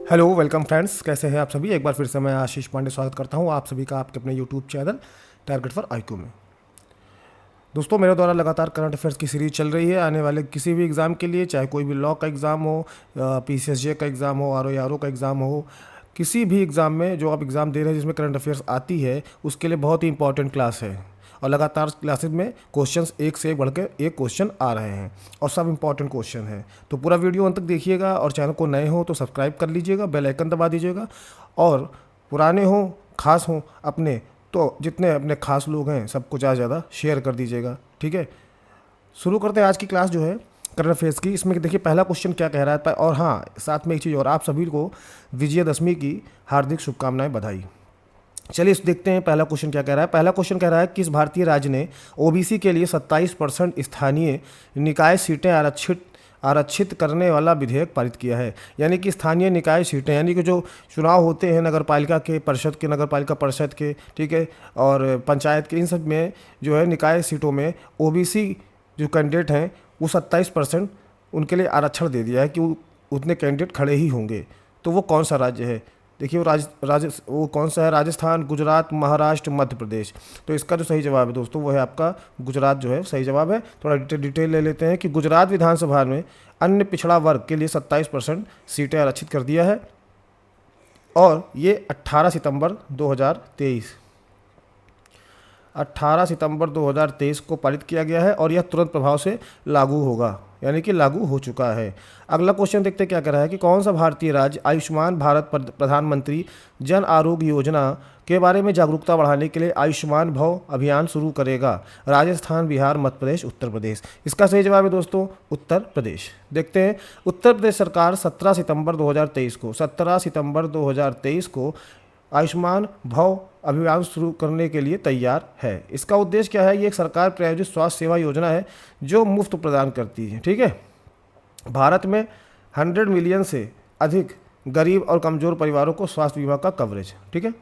Hello welcome friends, कैसे हैं आप सभी। एक बार फिर से मैं आशीष पांडे स्वागत करता हूं आप सभी का आपके अपने YouTube channel target for IQ में। दोस्तों, मेरे द्वारा लगातार करंट अफेयर्स की सीरीज चल रही है। आने वाले किसी भी एग्ज़ाम के लिए, चाहे कोई भी लॉ का एग्ज़ाम हो, पीसीएसजे का एग्ज़ाम हो, आरओ का एग्ज़ाम हो, किसी भी एग्ज़ाम में जो आप एग्ज़ाम दे रहे हैं जिसमें करंट अफेयर्स आती है, उसके लिए बहुत ही इंपॉर्टेंट क्लास है। और लगातार क्लासेज में क्वेश्चंस एक से एक बढ़ के एक क्वेश्चन आ रहे हैं और सब इंपॉर्टेंट क्वेश्चन हैं। तो पूरा वीडियो अंत तक देखिएगा और चैनल को नए हो तो सब्सक्राइब कर लीजिएगा, बेल आइकन दबा दीजिएगा। और पुराने हों, खास हों अपने, तो जितने अपने खास लोग हैं सबको ज़्यादा से ज़्यादा शेयर कर दीजिएगा, ठीक है। शुरू करते हैं आज की क्लास जो है करंट अफेयर्स की। इसमें देखिए पहला क्वेश्चन क्या कह रहा है। और हाँ, साथ में एक चीज़ और, आप सभी को विजयदशमी की हार्दिक शुभकामनाएं, बधाई। चलिए इस देखते हैं पहला क्वेश्चन क्या कह रहा है। पहला क्वेश्चन कह रहा है किस भारतीय राज्य ने ओबीसी के लिए 27% स्थानीय निकाय सीटें आरक्षित करने वाला विधेयक पारित किया है। यानी कि स्थानीय निकाय सीटें, यानी कि जो चुनाव होते हैं नगर पालिका के, परिषद के, नगर पालिका परिषद के, ठीक है, और पंचायत के, इन सब में जो है निकाय सीटों में ओबीसी जो कैंडिडेट हैं वो 27% उनके लिए आरक्षण दे दिया है कि उतने कैंडिडेट खड़े ही होंगे। तो वो कौन सा राज्य है? देखिए वो कौन सा है? राजस्थान, गुजरात, महाराष्ट्र, मध्य प्रदेश। तो इसका जो सही जवाब है दोस्तों वो है आपका गुजरात, जो है सही जवाब है। थोड़ा डिटेल ले लेते हैं कि गुजरात विधानसभा में अन्य पिछड़ा वर्ग के लिए 27% सीटें आरक्षित कर दिया है। और ये 18 सितंबर 2023 को पारित किया गया है और यह तुरंत प्रभाव से लागू होगा, यानी कि लागू हो चुका है। अगला क्वेश्चन देखते हैं क्या कर रहा है कि कौन सा भारतीय राज्य आयुष्मान भारत प्रधानमंत्री जन आरोग्य योजना के बारे में जागरूकता बढ़ाने के लिए आयुष्मान भव अभियान शुरू करेगा? राजस्थान, बिहार, मध्य प्रदेश, उत्तर प्रदेश। इसका सही जवाब है दोस्तों उत्तर प्रदेश। देखते हैं, उत्तर प्रदेश सरकार 17 सितंबर 2023 को आयुष्मान भव अभियान शुरू करने के लिए तैयार है। इसका उद्देश्य क्या है? ये एक सरकार प्रायोजित स्वास्थ्य सेवा योजना है जो मुफ्त प्रदान करती है, ठीक है। भारत में 100 मिलियन से अधिक गरीब और कमज़ोर परिवारों को स्वास्थ्य बीमा का कवरेज, ठीक है।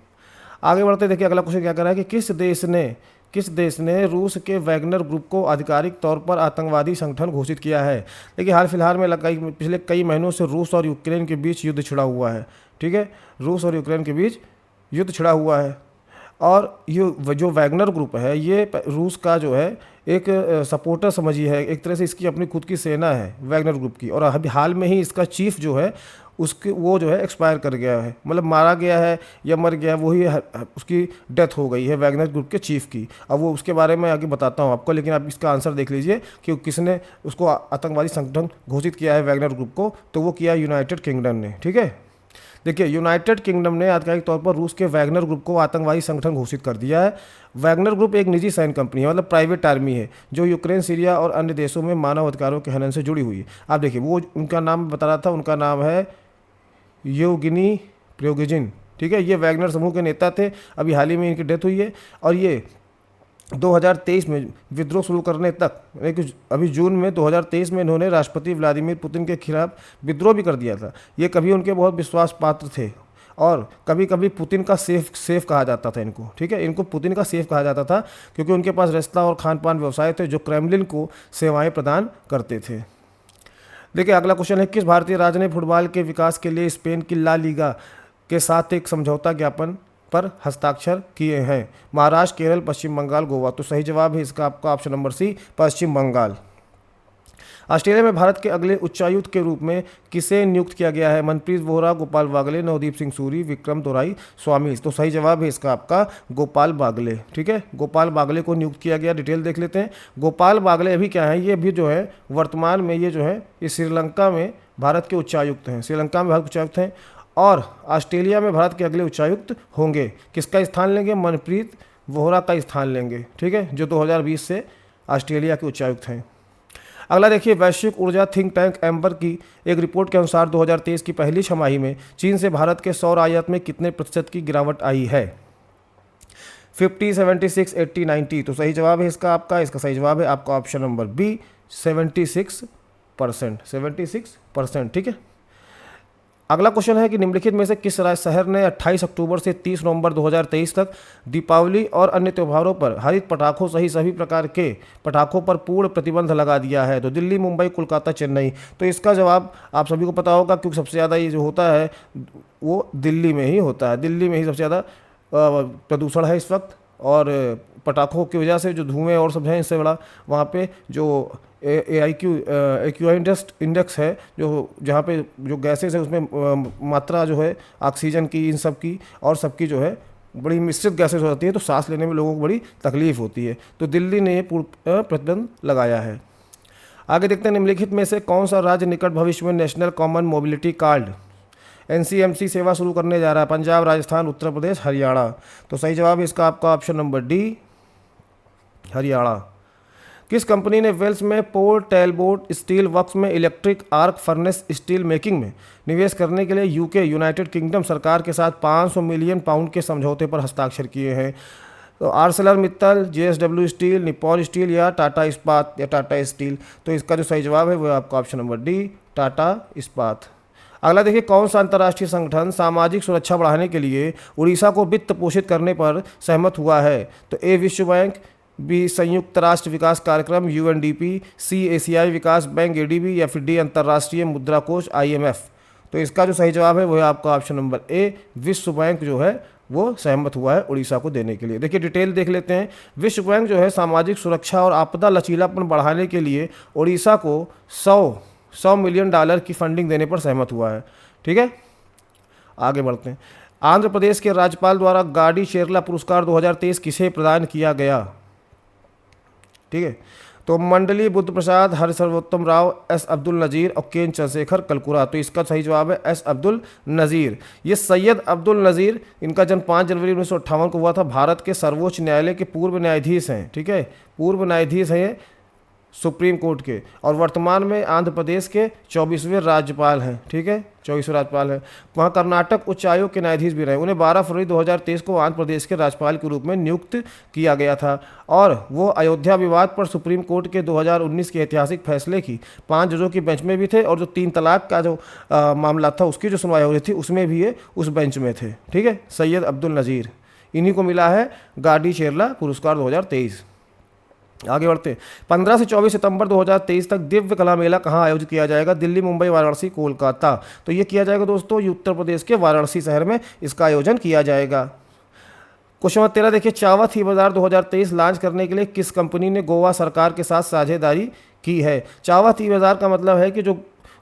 आगे बढ़ते देखिए अगला क्वेश्चन क्या कर रहा है कि किस देश ने रूस के वैगनर ग्रुप को आधिकारिक तौर पर आतंकवादी संगठन घोषित किया है? देखिए हाल फिलहाल में पिछले कई महीनों से रूस और यूक्रेन के बीच युद्ध छिड़ा हुआ है, ठीक है। रूस और यूक्रेन के बीच युद्ध छिड़ा हुआ है और ये जो वैगनर ग्रुप है ये रूस का जो है एक सपोर्टर समझिए है, एक तरह से इसकी अपनी खुद की सेना है वैगनर ग्रुप की। और अभी हाल में ही इसका चीफ जो है वो जो है एक्सपायर कर गया है, मतलब मारा गया है या मर गया, वही उसकी डेथ हो गई है वैगनर ग्रुप के चीफ की। अब वो उसके बारे में आगे बताता हूँ आपको, लेकिन आप इसका आंसर देख लीजिए कि किसने उसको आतंकवादी संगठन घोषित किया है वैगनर ग्रुप को। तो वो किया यूनाइटेड किंगडम ने, ठीक है। देखिए यूनाइटेड किंगडम ने आधिकारिक तौर पर रूस के वैगनर ग्रुप को आतंकवादी संगठन घोषित कर दिया है। वैगनर ग्रुप एक निजी सैन्य कंपनी है, मतलब प्राइवेट आर्मी है, जो यूक्रेन, सीरिया और अन्य देशों में मानव अधिकारों के हनन से जुड़ी हुई है। आप देखिए वो उनका नाम बता रहा था, उनका नाम है येवगेनी प्रिगोजिन, ठीक है। ये वैगनर समूह के नेता थे, अभी हाल ही में इनकी डेथ हुई है। और ये 2023 में विद्रोह शुरू करने तक, अभी जून में 2023 में इन्होंने राष्ट्रपति व्लादिमीर पुतिन के खिलाफ विद्रोह भी कर दिया था। ये कभी उनके बहुत विश्वास पात्र थे और कभी कभी पुतिन का सेफ कहा जाता था इनको, ठीक है। इनको पुतिन का सेफ कहा जाता था क्योंकि उनके पास रेस्तरां और खान पान व्यवसाय थे जो क्रेमलिन को सेवाएं प्रदान करते थे। देखिए अगला क्वेश्चन है किस भारतीय राज्य ने फुटबॉल के विकास के लिए स्पेन की ला लीगा के साथ एक समझौता ज्ञापन पर हस्ताक्षर किए हैं? महाराष्ट्र, केरल, पश्चिम बंगाल, गोवा। तो सही जवाब है इसका आपका ऑप्शन नंबर सी, पश्चिम बंगाल। ऑस्ट्रेलिया में भारत के अगले उच्चायुक्त के रूप में किसे नियुक्त किया गया है? मनप्रीत वोहरा, गोपाल बागले, नवदीप सिंह सूरी, विक्रम दोराई स्वामी। तो सही जवाब है इसका आपका गोपाल बागले, ठीक है। गोपाल बागले को नियुक्त किया गया। डिटेल देख लेते हैं। गोपाल बागले अभी क्या है, ये भी जो है वर्तमान में ये जो है ये श्रीलंका में भारत के उच्चायुक्त हैं, श्रीलंका में भारत उच्चायुक्त हैं। और ऑस्ट्रेलिया में भारत के अगले उच्चायुक्त होंगे। किसका स्थान लेंगे? मनप्रीत वोहरा का स्थान लेंगे, ठीक है, जो 2020 से ऑस्ट्रेलिया के उच्चायुक्त हैं। अगला देखिए, वैश्विक ऊर्जा थिंक टैंक एम्बर की एक रिपोर्ट के अनुसार 2023 की पहली छमाही में चीन से भारत के सौर आयात में कितने प्रतिशत की गिरावट आई है? 50, 76, 80, 90। तो सही जवाब है इसका आपका, इसका सही जवाब है आपका ऑप्शन नंबर बी, 76%, 76%, ठीक है। अगला क्वेश्चन है कि निम्नलिखित में से किस शहर ने 28 अक्टूबर से 30 नवंबर 2023 तक दीपावली और अन्य त्योहारों पर हरित पटाखों सहित सभी प्रकार के पटाखों पर पूर्ण प्रतिबंध लगा दिया है? तो दिल्ली, मुंबई, कोलकाता, चेन्नई। तो इसका जवाब आप सभी को पता होगा, क्योंकि सबसे ज़्यादा ये जो होता है वो दिल्ली में ही होता है। दिल्ली में ही सबसे ज़्यादा प्रदूषण है इस वक्त, और पटाखों की वजह से जो धुएं और सब हैं, इससे बड़ा वहाँ पे जो AQI इंडेक्स है, जो जहाँ पे जो गैसेस है उसमें मात्रा जो है ऑक्सीजन की, इन सब की और सबकी जो है बड़ी मिश्रित गैसेस हो जाती है, तो सांस लेने में लोगों को बड़ी तकलीफ होती है। तो दिल्ली ने प्रतिबंध लगाया है। आगे देखते हैं, निम्नलिखित में से कौन सा राज्य निकट भविष्य में national common mobility card NCMC सेवा शुरू करने जा रहा है? पंजाब, राजस्थान, उत्तर प्रदेश, हरियाणा। तो सही जवाब है इसका आपका ऑप्शन नंबर डी, हरियाणा। किस कंपनी ने वेल्स में पोर्ट टेलबोट स्टील वर्क्स में electric arc furnace steel making में निवेश करने के लिए यूनाइटेड किंगडम सरकार के साथ 500 मिलियन पाउंड के समझौते पर हस्ताक्षर किए हैं? तो Arcelor Mittal, JSW steel, Nippon steel या टाटा इस्पात या टाटा स्टील। तो इसका जो सही जवाब है वो आपका ऑप्शन नंबर डी, टाटा इस्पात। अगला देखिए, कौन सा अंतर्राष्ट्रीय संगठन सामाजिक सुरक्षा बढ़ाने के लिए उड़ीसा को वित्त पोषित करने पर सहमत हुआ है? तो ए विश्व बैंक, बी संयुक्त राष्ट्र विकास कार्यक्रम UNDP, सी एशियाई विकास बैंक ADB या फिर डी अंतर्राष्ट्रीय मुद्रा कोष IMF। तो इसका जो सही जवाब है वो है आपका ऑप्शन नंबर ए, विश्व बैंक जो है वो सहमत हुआ है उड़ीसा को देने के लिए। देखिए डिटेल देख लेते हैं। विश्व बैंक जो है सामाजिक सुरक्षा और आपदा लचीलापन बढ़ाने के लिए उड़ीसा को 100 मिलियन डॉलर की फंडिंग देने पर सहमत हुआ है। ठीक है, आगे बढ़ते हैं। आंध्र प्रदेश के राज्यपाल द्वारा गाडी शेरला पुरस्कार 2023 किसे प्रदान किया गया? ठीक है, तो मंडली बुद्ध प्रसाद, हरिसर्वोत्तम राव, एस अब्दुल नज़ीर और केन चंद्रशेखर कलकुरा। तो इसका सही जवाब है एस अब्दुल नज़ीर। ये सैयद अब्दुल नज़ीर, इनका जन्म 5 जनवरी 1958 को हुआ था। भारत के सर्वोच्च न्यायालय के पूर्व न्यायाधीश हैं। ठीक है, पूर्व न्यायाधीश हैं सुप्रीम कोर्ट के, और वर्तमान में आंध्र प्रदेश के 24वें राज्यपाल हैं। ठीक है, 24वें राज्यपाल हैं। वहाँ कर्नाटक उच्च आयोग के न्यायाधीश भी रहे। उन्हें 12 फरवरी 2023 को आंध्र प्रदेश के राज्यपाल के रूप में नियुक्त किया गया था, और वो अयोध्या विवाद पर सुप्रीम कोर्ट के 2019 के ऐतिहासिक फैसले की 5 जजों की बेंच में भी थे, और जो 3 तलाक का जो मामला था उसकी जो सुनवाई हो रही थी उसमें भी ये उस बेंच में थे। ठीक है, सैयद अब्दुल नज़ीर, इन्हीं को मिला है गाडी शेरला पुरस्कार 2023। आगे बढ़ते, 15 से 24 सितंबर 2023 तक दिव्य कला मेला कहाँ आयोजित किया जाएगा? दिल्ली, मुंबई, वाराणसी, कोलकाता। तो ये किया जाएगा दोस्तों उत्तर प्रदेश के वाराणसी शहर में इसका आयोजन किया जाएगा। क्वेश्चन नंबर 13 देखिए, चावत ही बाजार 2023 लॉन्च करने के लिए किस कंपनी ने गोवा सरकार के साथ साझेदारी की है? चावत ही बाजार का मतलब है कि जो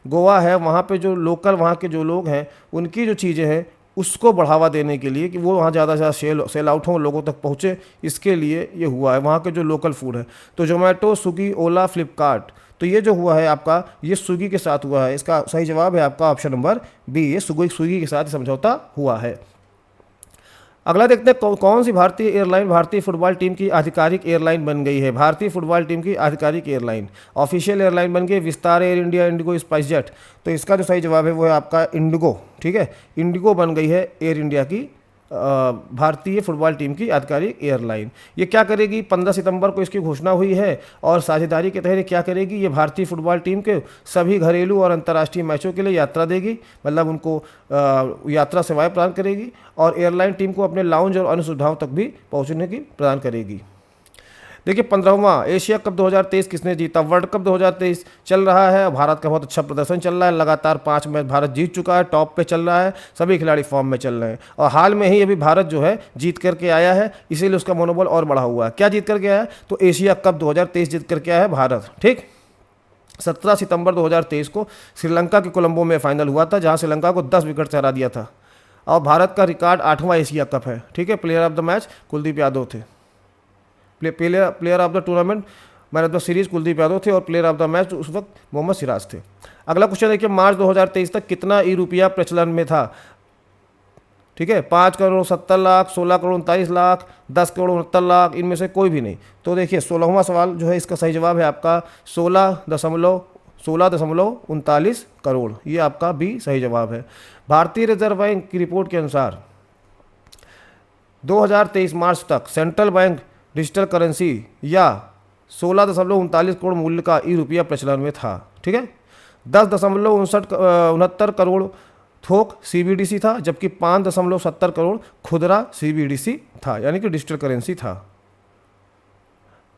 गोवा है वहाँ पे जो लोकल वहाँ के जो लोग हैं उनकी जो चीज़ें हैं उसको बढ़ावा देने के लिए, कि वो वहाँ ज़्यादा से ज़्यादा सेल आउट हों, लोगों तक पहुँचे, इसके लिए ये हुआ है। वहाँ के जो लोकल फूड है, तो जोमेटो, स्विगी, ओला, फ्लिपकार्ट, तो ये जो हुआ है आपका ये स्विगी के साथ हुआ है। इसका सही जवाब है आपका ऑप्शन नंबर बी, ये स्विगी के साथ समझौता हुआ है। अगला देखते हैं, कौन सी भारतीय एयरलाइन भारतीय फुटबॉल टीम की आधिकारिक एयरलाइन बन गई है? भारतीय फुटबॉल टीम की आधिकारिक एयरलाइन, ऑफिशियल एयरलाइन बन गई विस्तार, एयर इंडिया, इंडिगो, स्पाइसजेट। तो इसका जो सही जवाब है वो है आपका इंडिगो। ठीक है, इंडिगो बन गई है एयर इंडिया की भारतीय फुटबॉल टीम की आधिकारिक एयरलाइन। ये क्या करेगी? 15 सितंबर को इसकी घोषणा हुई है, और साझेदारी के तहत क्या करेगी? ये भारतीय फुटबॉल टीम के सभी घरेलू और अंतर्राष्ट्रीय मैचों के लिए यात्रा देगी, मतलब उनको यात्रा सेवाएं प्रदान करेगी, और एयरलाइन टीम को अपने लाउंज और अन्य सुविधाओं तक भी पहुंचने की प्रदान करेगी। देखिए 15वां एशिया कप 2023 किसने जीता? वर्ल्ड कप 2023 चल रहा है, भारत का बहुत अच्छा प्रदर्शन चल रहा है, लगातार 5 मैच भारत जीत चुका है, टॉप पे चल रहा है, सभी खिलाड़ी फॉर्म में चल रहे हैं, और हाल में ही अभी भारत जो है जीत करके आया है, इसीलिए उसका मनोबल और बढ़ा हुआ है। क्या जीत करके आया है? तो एशिया कप 2023 जीत करके आया है भारत। ठीक, 17 सितंबर 2023 को श्रीलंका के कोलंबो में फाइनल हुआ था, जहाँ श्रीलंका को 10 विकेट से हरा दिया था, और भारत का रिकॉर्ड 8वां एशिया कप है। ठीक है, player of the match Kuldeep Yadav थे, player of the tournament man of the series Kuldeep Yadav थे, और प्लेयर ऑफ द मैच उस वक्त मोहम्मद सिराज थे। अगला क्वेश्चन देखिए, मार्च 2023 तक कितना ई रुपया प्रचलन में था? ठीक है, 5 करोड़ 70 लाख, 16 करोड़ 39 लाख, 10 करोड़ 69 लाख, इनमें से कोई भी नहीं। तो देखिए 16वां सवाल जो है इसका सही जवाब है आपका 16.39 करोड़, ये आपका बी सही जवाब है। भारतीय रिजर्व बैंक की रिपोर्ट के अनुसार 2023 मार्च तक सेंट्रल बैंक डिजिटल करेंसी या 16.39 करोड़ मूल्य का ई रुपया प्रचलन में था। ठीक है, 10.69 करोड़ थोक सीबीडीसी था, जबकि 5.70 करोड़ खुदरा सीबीडीसी था, यानी कि डिजिटल करेंसी था।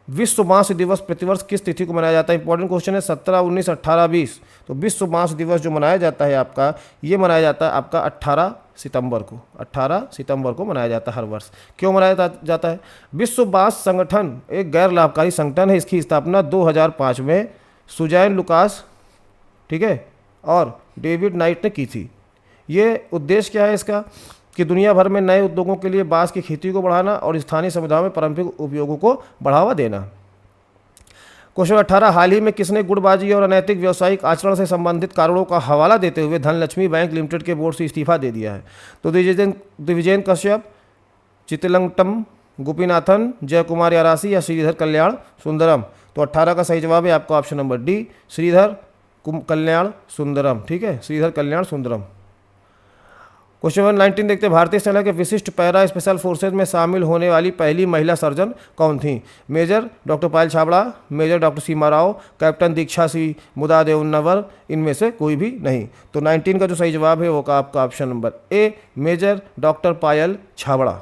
विश्व बांस दिवस प्रतिवर्ष किस तिथि को मनाया जाता है? इंपॉर्टेंट क्वेश्चन है। 17, 19, 18, 20। तो विश्व बांस दिवस जो मनाया जाता है आपका, ये मनाया जाता है आपका 18 सितंबर को। 18 सितंबर को मनाया जाता है हर वर्ष। क्यों मनाया जाता है? विश्व बांस संगठन एक गैर लाभकारी संगठन है। इसकी स्थापना 2005 में सुजैन लुकास, ठीक है, और डेविड नाइट ने की थी। ये उद्देश्य क्या है इसका कि दुनिया भर में नए उद्योगों के लिए बांस की खेती को बढ़ाना और स्थानीय समुदायों में पारंपरिक उपयोगों को बढ़ावा देना। क्वेश्चन 18, हाल ही में किसने गुटबाजी और अनैतिक व्यावसायिक आचरण से संबंधित कारणों का हवाला देते हुए धनलक्ष्मी बैंक लिमिटेड के बोर्ड से इस्तीफा दे दिया है? तो दिविजयन कश्यप, चितलंगटम गोपीनाथन, जय कुमार यारासी या श्रीधर कल्याण सुंदरम? तो 18 का सही जवाब है आपका ऑप्शन नंबर डी, श्रीधर कल्याण सुंदरम। ठीक है, श्रीधर कल्याण सुंदरम। क्वेश्चन 19 देखते हैं। भारतीय सेना के विशिष्ट पैरा स्पेशल फोर्सेज में शामिल होने वाली पहली महिला सर्जन कौन थी? Major doctor Payal Chhabra, major doctor सीमा राव, कैप्टन दीक्षा सिंह मुदादेवनवर, इनमें से कोई भी नहीं। तो 19 का जो सही जवाब है वो का आपका option number A, major doctor Payal Chhabra.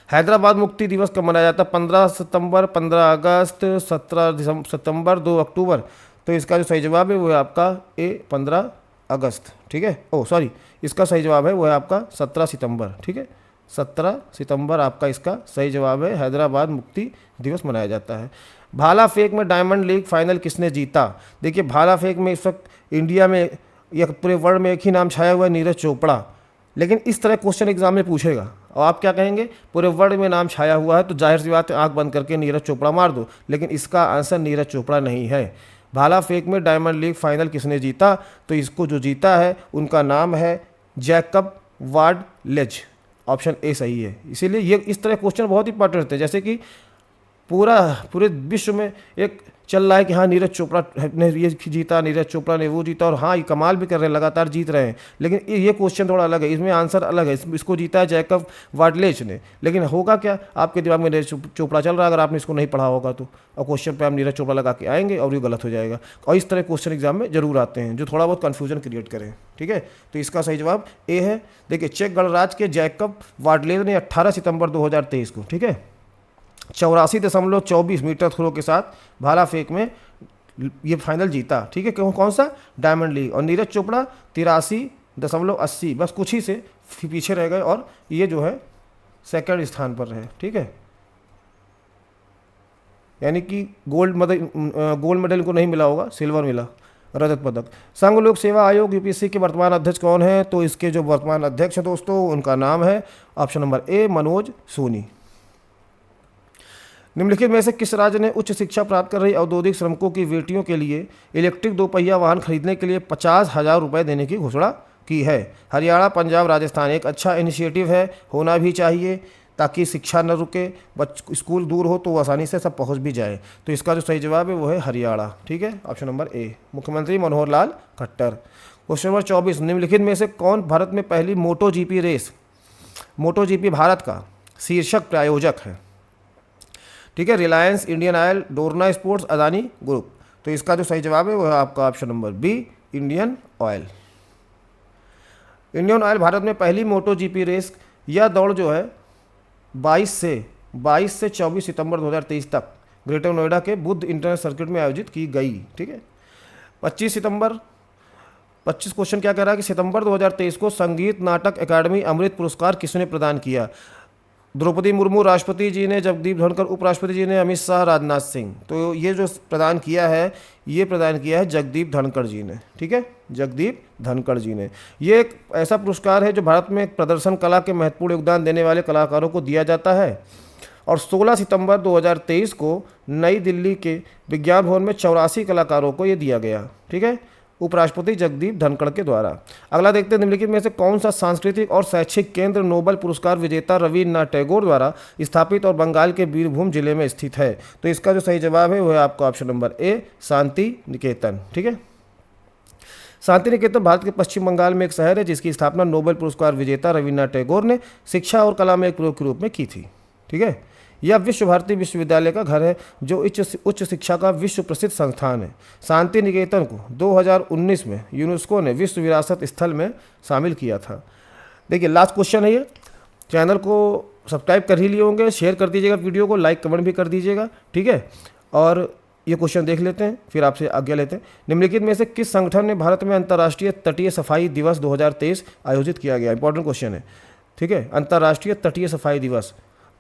Hyderabad मुक्ति दिवस कब मनाया जाता है? 15 सितंबर, 15 अगस्त, 17 सितंबर, 2 अक्टूबर। तो इसका जो सही जवाब है वो है आपका ए, 15 अगस्त। ठीक है, ओ सॉरी, इसका सही जवाब है वो है आपका 17 सितंबर। ठीक है, 17 सितंबर आपका इसका सही जवाब है। हैदराबाद मुक्ति दिवस मनाया जाता है। भाला फेंक में डायमंड लीग फाइनल किसने जीता? देखिए, भाला फेंक में इस वक्त इंडिया में या पूरे वर्ल्ड में एक ही नाम छाया हुआ है, नीरज चोपड़ा। लेकिन इस तरह क्वेश्चन एग्जाम में पूछेगा और आप क्या कहेंगे? पूरे वर्ल्ड में नाम छाया हुआ है, तो जाहिर सी बात है आंख बंद करके नीरज चोपड़ा मार दो। लेकिन इसका आंसर नीरज चोपड़ा नहीं है। भाला फेंक में डायमंड लीग फाइनल किसने जीता? तो इसको जो जीता है उनका नाम है जैकब वार्डलेज। ऑप्शन ए सही है। इसीलिए ये इस तरह क्वेश्चन बहुत इंपॉर्टेंट होते हैं। जैसे कि पूरे विश्व में एक चल रहा है कि हाँ नीरज चोपड़ा ने ये जीता, नीरज चोपड़ा ने वो जीता, और हाँ ये कमाल भी कर रहे हैं, लगातार जीत रहे हैं। लेकिन ये क्वेश्चन थोड़ा अलग है, इसमें आंसर अलग है। इसको जीता है जैकब वार्डलेज ने। लेकिन होगा क्या, आपके दिमाग में नीरज चोपड़ा चल रहा है, अगर आपने इसको नहीं पढ़ा होगा तो, और क्वेश्चन पे आप नीरज चोपड़ा लगा के आएंगे और ये गलत हो जाएगा। और इस तरह क्वेश्चन एग्जाम में जरूर आते हैं जो थोड़ा बहुत कन्फ्यूजन क्रिएट करें। ठीक है, तो इसका सही जवाब ए है। देखिए, चेक गणराज्य के जैकब वार्डलेज ने 18 सितंबर 2023 को, ठीक है, 84.24 मीटर थ्रो के साथ भाला फेंक में ये फाइनल जीता। ठीक है, कौन सा? Diamond league. और नीरज चोपड़ा 83.80, बस कुछ ही से पीछे रह गए और ये जो है सेकंड स्थान पर रहे। ठीक है, यानी कि गोल्ड मेडल इनको नहीं मिला होगा, सिल्वर मिला, रजत पदक। संघ लोक सेवा आयोग यूपीएससी के वर्तमान अध्यक्ष कौन है? तो इसके जो वर्तमान अध्यक्ष है दोस्तों, उनका नाम है option number A, Manoj Soni. निम्नलिखित में से किस राज्य ने उच्च शिक्षा प्राप्त कर रही औद्योगिक श्रमिकों की बेटियों के लिए इलेक्ट्रिक दोपहिया वाहन खरीदने के लिए 50,000 रुपये देने की घोषणा की है? हरियाणा, पंजाब, राजस्थान। एक अच्छा इनिशिएटिव है, होना भी चाहिए, ताकि शिक्षा न रुके, स्कूल दूर हो तो आसानी से सब पहुंच भी जाए। तो इसका जो सही जवाब है वो है हरियाणा। ठीक है, ऑप्शन नंबर ए, मुख्यमंत्री मनोहर लाल खट्टर। क्वेश्चन नंबर 24, निम्नलिखित में से कौन भारत में पहली Moto GP race, Moto GP Bharat का शीर्षक प्रायोजक है? ठीक है, Reliance, Indian Oil, Dorna Sports, Adani group. तो इसका जो सही जवाब है वो है आपका option number B, Indian Oil. Indian Oil Bharat में पहली मोटो जीपी रेस या दौड़ जो है 22 से 24 सितंबर 2023 तक ग्रेटर नोएडा के बुद्ध इंटरनेशनल सर्किट में आयोजित की गई। ठीक है, 25 क्वेश्चन क्या कह रहा है कि सितंबर 2023 को संगीत नाटक अकादमी अमृत पुरस्कार किसने प्रदान किया? द्रौपदी मुर्मू राष्ट्रपति जी ने, जगदीप धनखड़ उपराष्ट्रपति जी ने, अमित शाह, राजनाथ सिंह। तो ये जो प्रदान किया है, ये प्रदान किया है जगदीप धनखड़ जी ने। ठीक है, जगदीप धनखड़ जी ने। ये एक ऐसा पुरस्कार है जो भारत में प्रदर्शन कला के महत्वपूर्ण योगदान देने वाले कलाकारों को दिया जाता है। और 16 सितंबर 2023 को नई दिल्ली के विज्ञान भवन में 84 कलाकारों को ये दिया गया। ठीक है, उपराष्ट्रपति जगदीप धनखड़ के द्वारा। अगला देखते हैं, निम्नलिखित में से कौन सा सांस्कृतिक और शैक्षिक केंद्र नोबेल पुरस्कार विजेता रविन्द्रनाथ टैगोर द्वारा स्थापित और बंगाल के बीरभूम जिले में स्थित है? तो इसका जो सही जवाब है वो है आपका ऑप्शन नंबर ए, शांति निकेतन। ठीक है, शांति निकेतन भारत के पश्चिम बंगाल में एक शहर है जिसकी स्थापना नोबेल पुरस्कार विजेता रविन्द्रनाथ टैगोर ने शिक्षा और कला में एक प्रयोग के रूप में की थी। ठीक है, यह विश्व भारती विश्वविद्यालय का घर है, जो उच्च शिक्षा का विश्व प्रसिद्ध संस्थान है। शांति निकेतन को 2019 में यूनेस्को ने विश्व विरासत स्थल में शामिल किया था। देखिए लास्ट क्वेश्चन है ये। चैनल को सब्सक्राइब कर ही लिए होंगे, शेयर कर दीजिएगा वीडियो को, लाइक कमेंट भी कर दीजिएगा, ठीक है। और ये क्वेश्चन देख लेते हैं, फिर आपसे आज्ञा लेते हैं। निम्नलिखित में से किस संगठन ने भारत में अंतर्राष्ट्रीय तटीय सफाई दिवस 2023 आयोजित किया गया? इंपॉर्टेंट क्वेश्चन है, ठीक है। अंतर्राष्ट्रीय तटीय सफाई दिवस,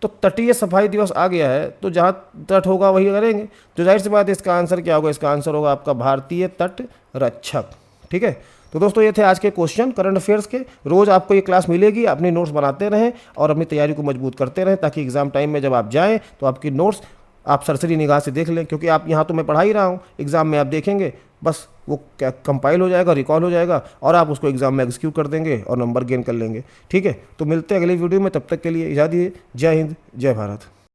तो तटीय सफाई दिवस आ गया है तो जहाँ तट होगा वही करेंगे। तो जाहिर सी बात है इसका आंसर क्या होगा? इसका आंसर होगा आपका भारतीय तट रक्षक, ठीक है। तो दोस्तों ये थे आज के क्वेश्चन करंट अफेयर्स के। रोज़ आपको ये क्लास मिलेगी, अपनी नोट्स बनाते रहें और अपनी तैयारी को मजबूत करते रहें, ताकि एग्जाम टाइम में जब आप जाएँ तो आपकी नोट्स आप सरसरी निगाह से देख लें। क्योंकि आप यहाँ तो मैं पढ़ा ही रहा हूँ, एग्जाम में आप देखेंगे बस वो क्या कंपाइल हो जाएगा, रिकॉल हो जाएगा और आप उसको एग्जाम में एग्जीक्यूट कर देंगे और नंबर गेन कर लेंगे, ठीक है। तो मिलते हैं अगली वीडियो में, तब तक के लिए इजाज़त दीजिए। जय हिंद, जय भारत।